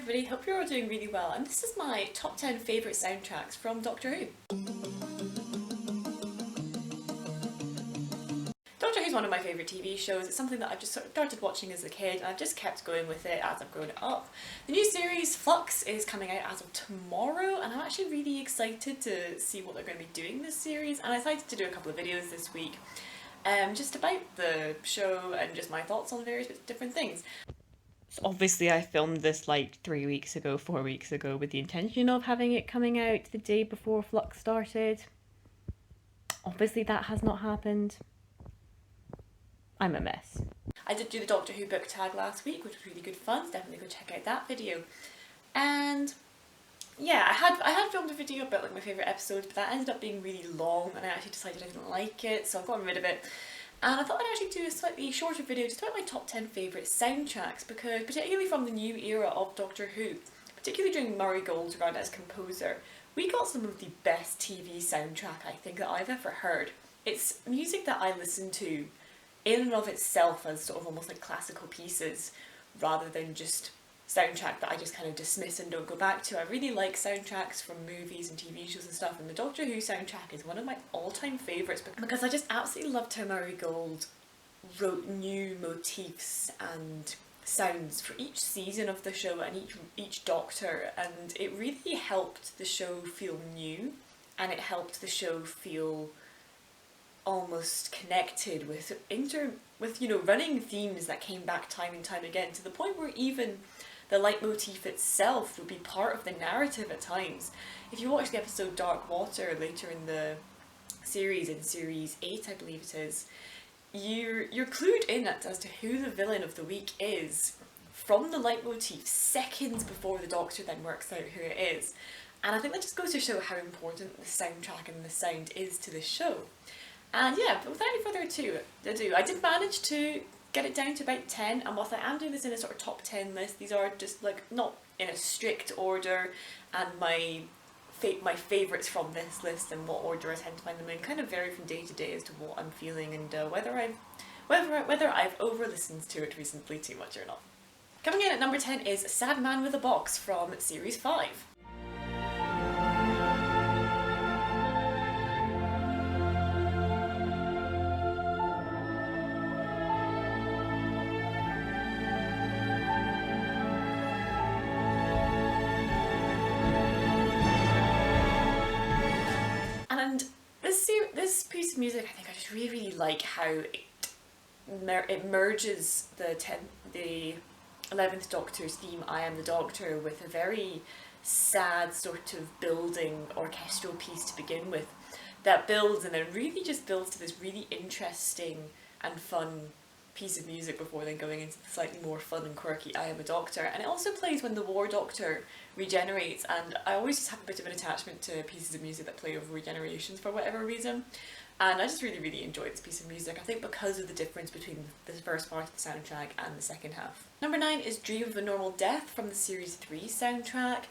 everybody, hope you're all doing really well, and this is my top 10 favourite soundtracks from Doctor Who. Doctor Who's one of my favourite TV shows. It's something that I've just sort of started watching as a kid and I've just kept going with it as I've grown up. The new series Flux is coming out as of tomorrow and I'm actually really excited to see what they're going to be doing this series, and I decided to do a couple of videos this week just about the show and just my thoughts on various different things. So obviously I filmed this like 4 weeks ago with the intention of having it coming out the day before Flux started. Obviously that has not happened. I'm a mess. I did do the Doctor Who book tag last week, which was really good fun, so definitely go check out that video. And yeah, I had filmed a video about like my favourite episodes, but that ended up being really long and I actually decided I didn't like it, so I've gotten rid of it. And I thought I'd actually do a slightly shorter video just about my top 10 favourite soundtracks, because particularly from the new era of Doctor Who, particularly during Murray Gold's run as composer, we got some of the best TV soundtrack I think that I've ever heard. It's music that I listen to in and of itself as sort of almost like classical pieces, rather than just soundtrack that I just kind of dismiss and don't go back to. I really like soundtracks from movies and TV shows and stuff, and the Doctor Who soundtrack is one of my all-time favourites because I just absolutely loved how Murray Gold wrote new motifs and sounds for each season of the show and each Doctor, and it really helped the show feel new, and it helped the show feel almost connected with running themes that came back time and time again, to the point where even the leitmotif itself would be part of the narrative at times. If you watch the episode Dark Water later in the series, in series 8 I believe it is, you're clued in as to who the villain of the week is from the leitmotif seconds before the Doctor then works out who it is. And I think that just goes to show how important the soundtrack and the sound is to this show. And yeah, but without any further ado, I did manage to get it down to about 10, and whilst I am doing this in a sort of top 10 list, these are just like not in a strict order, and my favourites from this list and what order I tend to find them in kind of vary from day to day as to what I'm feeling and whether I've over-listened to it recently too much or not. Coming in at number 10 is Sad Man with a Box from Series 5. And this piece of music, I think I just really like how it merges the 11th Doctor's theme, I Am the Doctor, with a very sad sort of building orchestral piece to begin with, that builds and then really just builds to this really interesting and fun piece of music before then going into the slightly more fun and quirky I Am a Doctor. And it also plays when the War Doctor regenerates, and I always just have a bit of an attachment to pieces of music that play over regenerations for whatever reason, and I just really enjoyed this piece of music, I think because of the difference between the first part of the soundtrack and the second half. Number 9 is Dream of a Normal Death from the Series 3 soundtrack.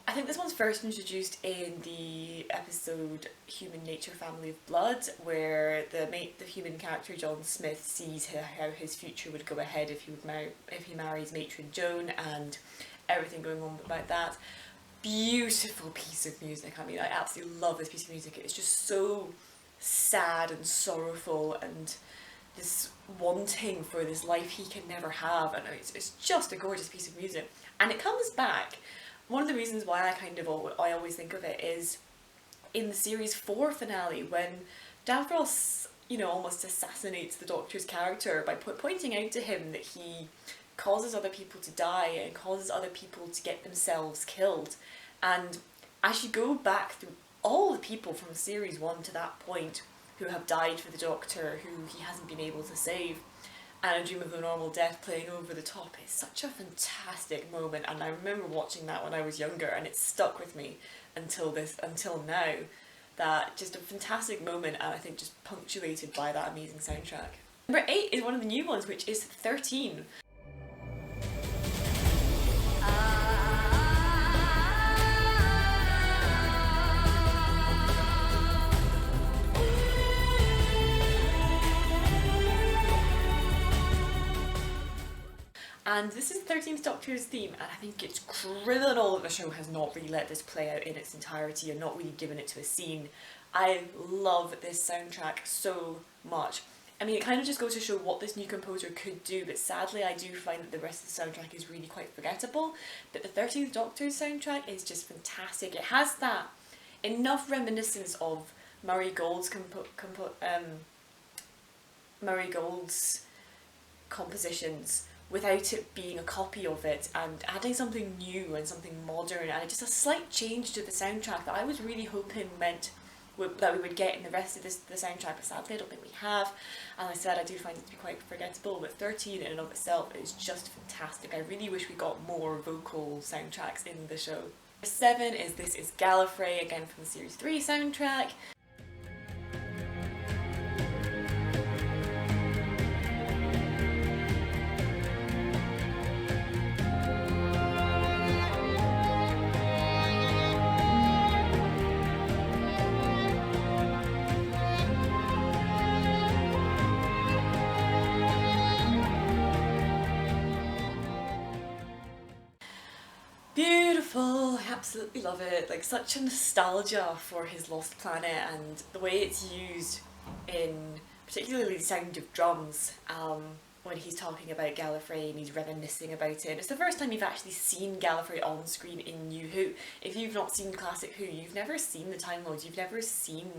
I think this one's first introduced in the episode Human Nature Family of Blood, where the human character John Smith sees how his future would go ahead if he marries Matron Joan and everything going on about that. Beautiful piece of music. I mean, I absolutely love this piece of music. It's just so sad and sorrowful, and this wanting for this life he can never have, and it's just a gorgeous piece of music. And it comes back. One of the reasons why I always think of it is in the Series 4 finale, when Davros, almost assassinates the Doctor's character by pointing out to him that he causes other people to die and causes other people to get themselves killed. And as you go back through all the people from Series 1 to that point who have died for the Doctor, who he hasn't been able to save, and A Dream of a Normal Death playing over the top is such a fantastic moment, and I remember watching that when I was younger and it stuck with me until now. that just a fantastic moment, and I think just punctuated by that amazing soundtrack. Number 8 is one of the new ones, which is 13. And this is 13th Doctor's theme, and I think it's criminal that the show has not really let this play out in its entirety and not really given it to a scene. I love this soundtrack so much. I mean, it kind of just goes to show what this new composer could do, but sadly I do find that the rest of the soundtrack is really quite forgettable. But the 13th Doctor's soundtrack is just fantastic. It has that enough reminiscence of Murray Gold's compositions without it being a copy of it, and adding something new and something modern, and just a slight change to the soundtrack that I was really hoping meant that we would get in the rest of the soundtrack, but sadly I don't think we have. And like I said, I do find it to be quite forgettable, but 13 in and of itself is just fantastic. I really wish we got more vocal soundtracks in the show. Number 7 is This Is Gallifrey, again from the Series 3 soundtrack. Beautiful, I absolutely love it. Like, such a nostalgia for his lost planet, and the way it's used in particularly the sound of drums when he's talking about Gallifrey and he's reminiscing about it. And it's the first time you've actually seen Gallifrey on screen in New Who. If you've not seen classic Who, you've never seen the Time Lords, you've never seen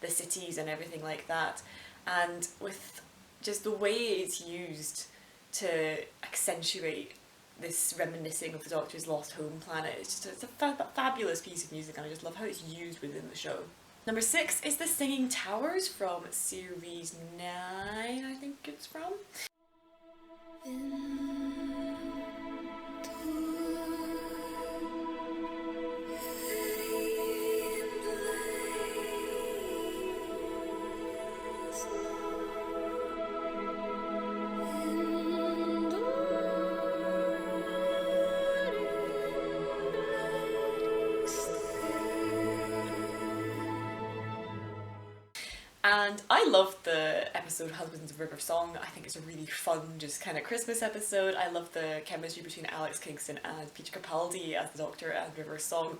the cities and everything like that. And with just the way it's used to accentuate this reminiscing of the Doctor's lost home planet, it's a fabulous piece of music, and I just love how it's used within the show. Number 6 is The Singing Towers from Series 9, I think it's from. And I love the episode Husbands of River Song. I think it's a really fun, just kind of Christmas episode. I love the chemistry between Alex Kingston and Peter Capaldi as the Doctor and River Song.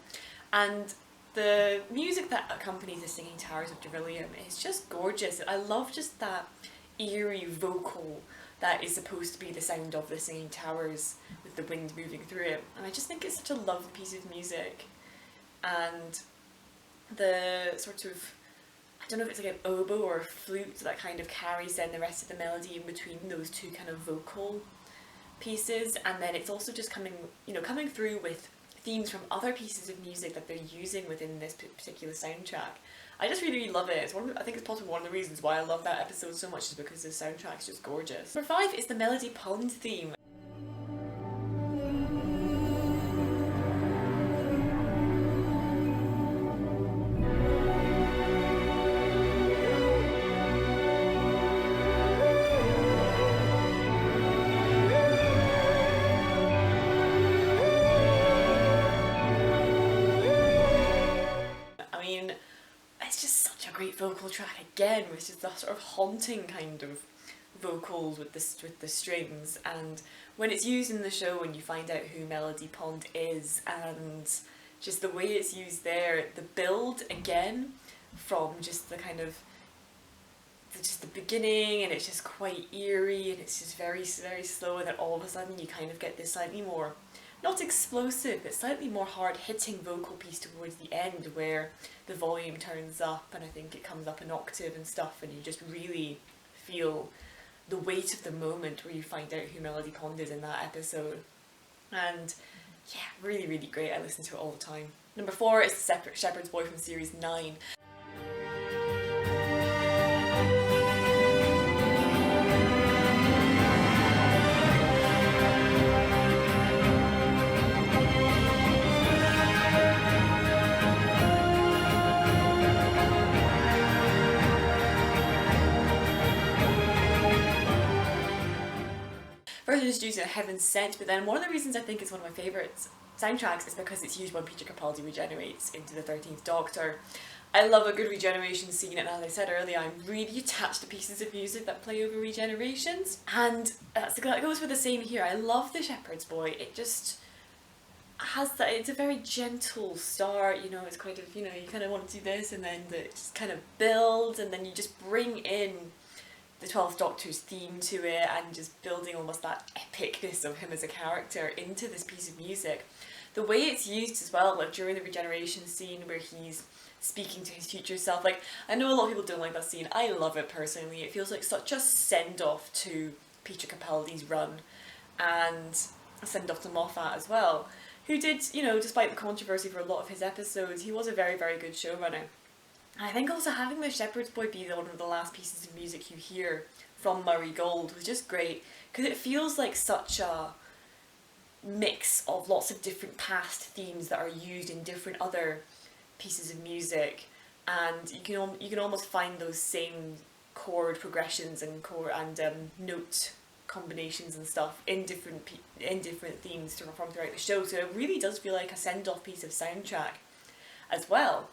And the music that accompanies The Singing Towers of Darillium is just gorgeous. I love just that eerie vocal that is supposed to be the sound of the Singing Towers with the wind moving through it. And I just think it's such a lovely piece of music. And the sort of, I don't know if it's like an oboe or a flute that kind of carries then the rest of the melody in between those two kind of vocal pieces, and then it's also just coming through with themes from other pieces of music that they're using within this particular soundtrack. I just really, really love it. I think it's possibly one of the reasons why I love that episode so much, is because the soundtrack's just gorgeous. Number 5 is the Melody Pond theme. Vocal track again, which is the sort of haunting kind of vocals with the strings, and when it's used in the show and you find out who Melody Pond is and just the way it's used there, the build again from just the kind of just the beginning, and it's just quite eerie and it's just very, very slow, and then all of a sudden you kind of get this slightly more, not explosive, but slightly more hard-hitting vocal piece towards the end where the volume turns up and I think it comes up an octave and stuff, and you just really feel the weight of the moment where you find out who Melody Pond is in that episode. And yeah, really, really great. I listen to it all the time. Number 4 is The Shepherd's Boy from Series 9. first introduced in Heaven Sent, but then one of the reasons I think it's one of my favourites soundtracks is because it's used when Peter Capaldi regenerates into the 13th Doctor. I love a good regeneration scene, and as I said earlier, I'm really attached to pieces of music that play over regenerations. And that goes for the same here. I love the Shepherd's Boy. It just has that, it's a very gentle start, you know, it's kind of, you know, you kind of want to do this, and then it just kind of builds, and then you just bring in the 12th Doctor's theme to it, and just building almost that epicness of him as a character into this piece of music. The way it's used as well, like during the regeneration scene where he's speaking to his future self, like, I know a lot of people don't like that scene, I love it personally. It feels like such a send-off to Peter Capaldi's run, and a send-off to Moffat as well, who did, you know, despite the controversy for a lot of his episodes, he was a very, very good showrunner. I think also having the Shepherd's Boy be one of the last pieces of music you hear from Murray Gold was just great, because it feels like such a mix of lots of different past themes that are used in different other pieces of music, and you can almost find those same chord progressions and note combinations and stuff in different themes from throughout the show. So it really does feel like a send-off piece of soundtrack as well.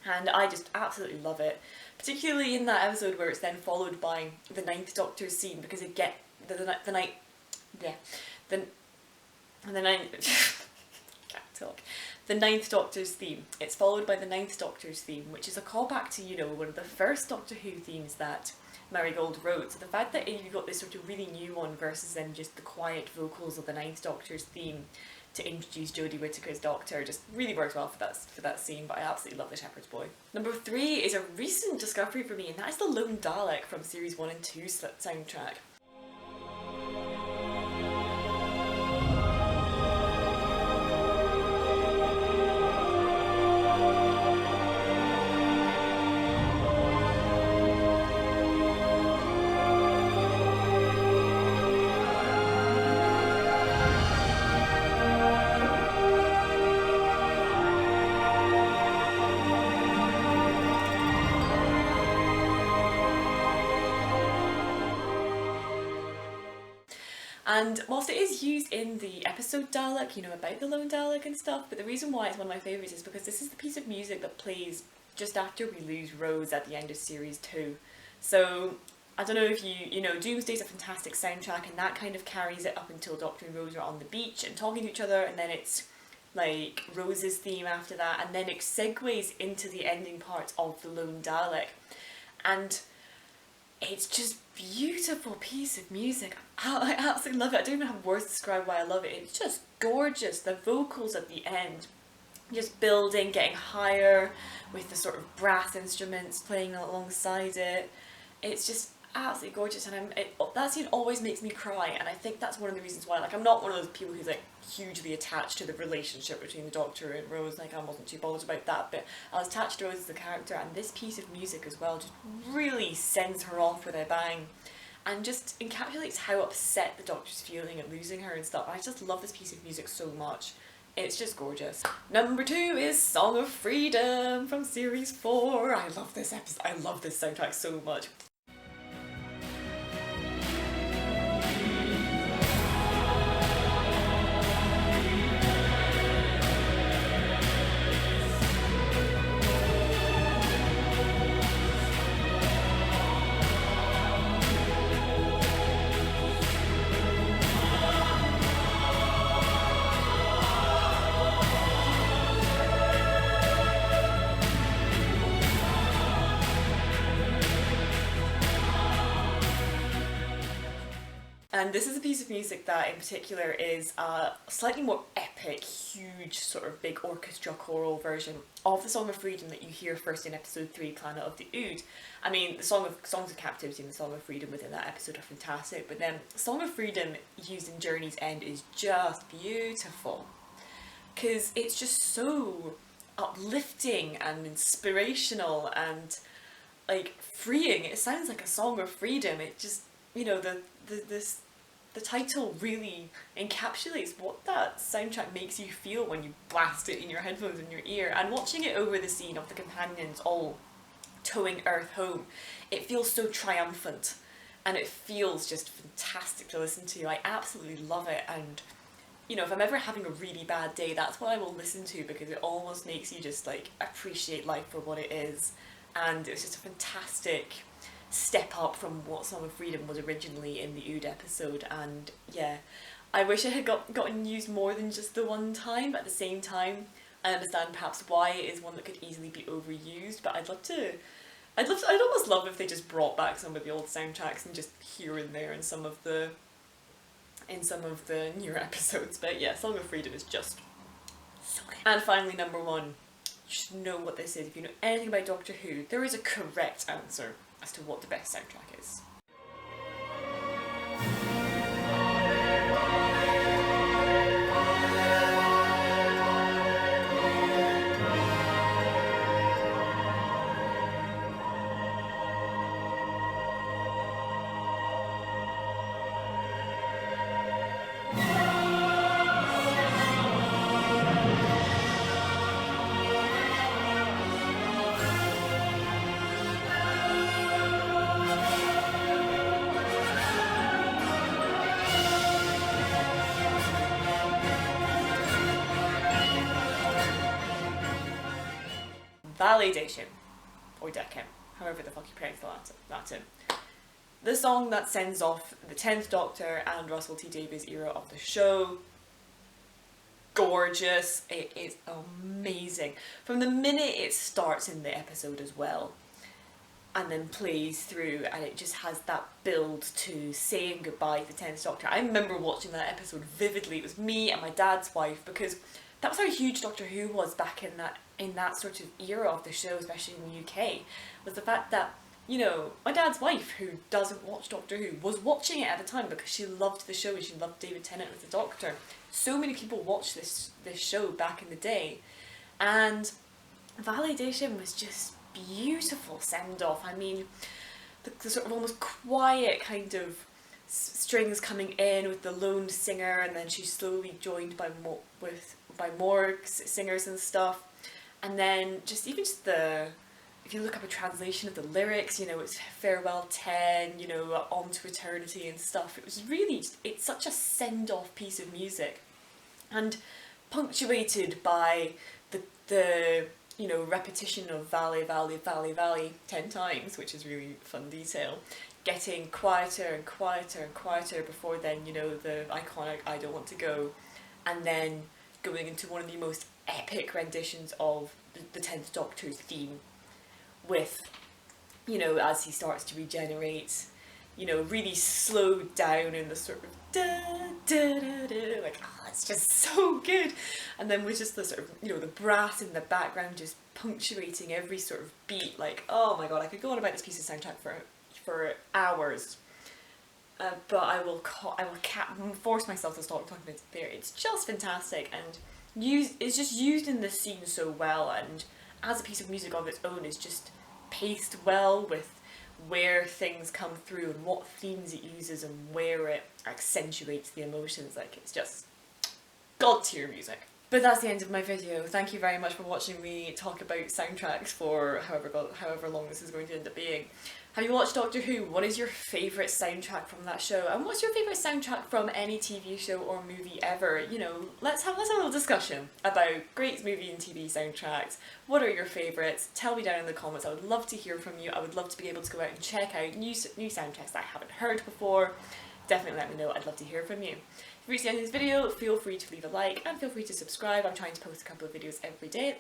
And I just absolutely love it, particularly in that episode where it's then followed by the Ninth Doctor's scene, because it get the Ninth Doctor's theme. It's followed by the Ninth Doctor's theme, which is a callback to, you know, one of the first Doctor Who themes that Murray Gold wrote. So the fact that you've got this sort of really new one versus then just the quiet vocals of the Ninth Doctor's theme to introduce Jodie Whittaker's Doctor just really works well for that scene, but I absolutely love the Shepherd's Boy. Number 3 is a recent discovery for me, and that is the Lone Dalek from series 1 and 2 soundtrack. And whilst it is used in the episode Dalek, you know, about the Lone Dalek and stuff, but the reason why it's one of my favourites is because this is the piece of music that plays just after we lose Rose at the end of series 2. So, I don't know if you know, Doomsday's a fantastic soundtrack, and that kind of carries it up until Doctor and Rose are on the beach and talking to each other, and then it's like Rose's theme after that, and then it segues into the ending parts of the Lone Dalek. And it's just beautiful piece of music. I absolutely love it. I don't even have words to describe why I love it. It's just gorgeous. The vocals at the end, just building, getting higher with the sort of brass instruments playing alongside it. It's just absolutely gorgeous, and that scene always makes me cry, and I think that's one of the reasons why, like, I'm not one of those people who's like hugely attached to the relationship between the Doctor and Rose. Like, I wasn't too bothered about that, but I was attached to Rose as a character, and this piece of music as well just really sends her off with a bang, and just encapsulates how upset the Doctor's feeling at losing her and stuff. I just love this piece of music so much. It's just gorgeous. Number 2 is Song of Freedom from series 4. I love this episode. I love this soundtrack so much. And this is a piece of music that in particular is a slightly more epic, huge, sort of big orchestra choral version of the Song of Freedom that you hear first in episode 3, Planet of the Ood. I mean, the Songs of Captivity and the Song of Freedom within that episode are fantastic, but then Song of Freedom used in Journey's End is just beautiful, because it's just so uplifting and inspirational and like freeing. It sounds like a song of freedom. It just, you know, the title really encapsulates what that soundtrack makes you feel when you blast it in your headphones in your ear. And watching it over the scene of the companions all towing Earth home, it feels so triumphant and it feels just fantastic to listen to. I absolutely love it, and you know, if I'm ever having a really bad day, that's what I will listen to, because it almost makes you just like appreciate life for what it is. And it was just a fantastic step up from what Song of Freedom was originally in the Ood episode. And yeah, I wish it had gotten used more than just the one time, but at the same time I understand perhaps why it is one that could easily be overused. But I'd almost love if they just brought back some of the old soundtracks and just here and there in some of the newer episodes. But yeah, Song of Freedom is just so good. And finally, number one, you should know what this is. If you know anything about Doctor Who, there is a correct answer as to what the best soundtrack is. Validation, or Decem, however the fuck you pronounce the Latin. The song that sends off the 10th Doctor and Russell T Davies' era of the show. Gorgeous. It is amazing. From the minute it starts in the episode as well, and then plays through, and it just has that build to saying goodbye to the 10th Doctor. I remember watching that episode vividly. It was me and my dad's wife, because that was how huge Doctor Who was back in that sort of era of the show, especially in the UK, was the fact that, you know, my dad's wife, who doesn't watch Doctor Who, was watching it at the time because she loved the show and she loved David Tennant as the Doctor. So many people watched this show back in the day, and Validation was just beautiful send-off. I mean, the sort of almost quiet kind of strings coming in with the lone singer, and then she's slowly joined by more singers and stuff. And then just if you look up a translation of the lyrics, you know, it's Farewell 10, you know, On to Eternity and stuff. It was really, it's such a send-off piece of music, and punctuated by the you know, repetition of Valley, Valley, Valley, Valley 10 times, which is really fun detail. Getting quieter and quieter and quieter before then, you know, the iconic I Don't Want to Go, and then going into one of the most epic renditions of the 10th Doctor's theme, with, you know, as he starts to regenerate, you know, really slowed down in the sort of da da da da, like, oh, it's just so good. And then with just the sort of, you know, the brass in the background just punctuating every sort of beat, like, oh my god, I could go on about this piece of soundtrack for hours. But I will force myself to stop talking about it there. It's just fantastic, and it's just used in this scene so well, and as a piece of music of its own is just paced well with where things come through and what themes it uses and where it accentuates the emotions. Like, it's just god tier music. But that's the end of my video. Thank you very much for watching me talk about soundtracks for however long this is going to end up being. Have you watched Doctor Who? What is your favourite soundtrack from that show? And what's your favourite soundtrack from any TV show or movie ever? You know, let's have a little discussion about great movie and TV soundtracks. What are your favourites? Tell me down in the comments. I would love to hear from you. I would love to be able to go out and check out new soundtracks that I haven't heard before. Definitely let me know. I'd love to hear from you. If you reached the end of this video, feel free to leave a like and feel free to subscribe. I'm trying to post a couple of videos every day.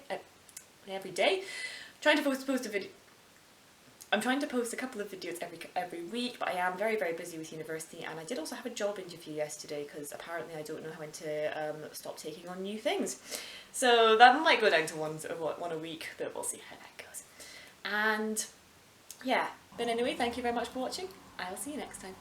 I'm trying to post a couple of videos every week, but I am very, very busy with university, and I did also have a job interview yesterday because apparently I don't know when to stop taking on new things. So that might go down to one a week, but we'll see how that goes. And yeah, but anyway, thank you very much for watching. I will see you next time.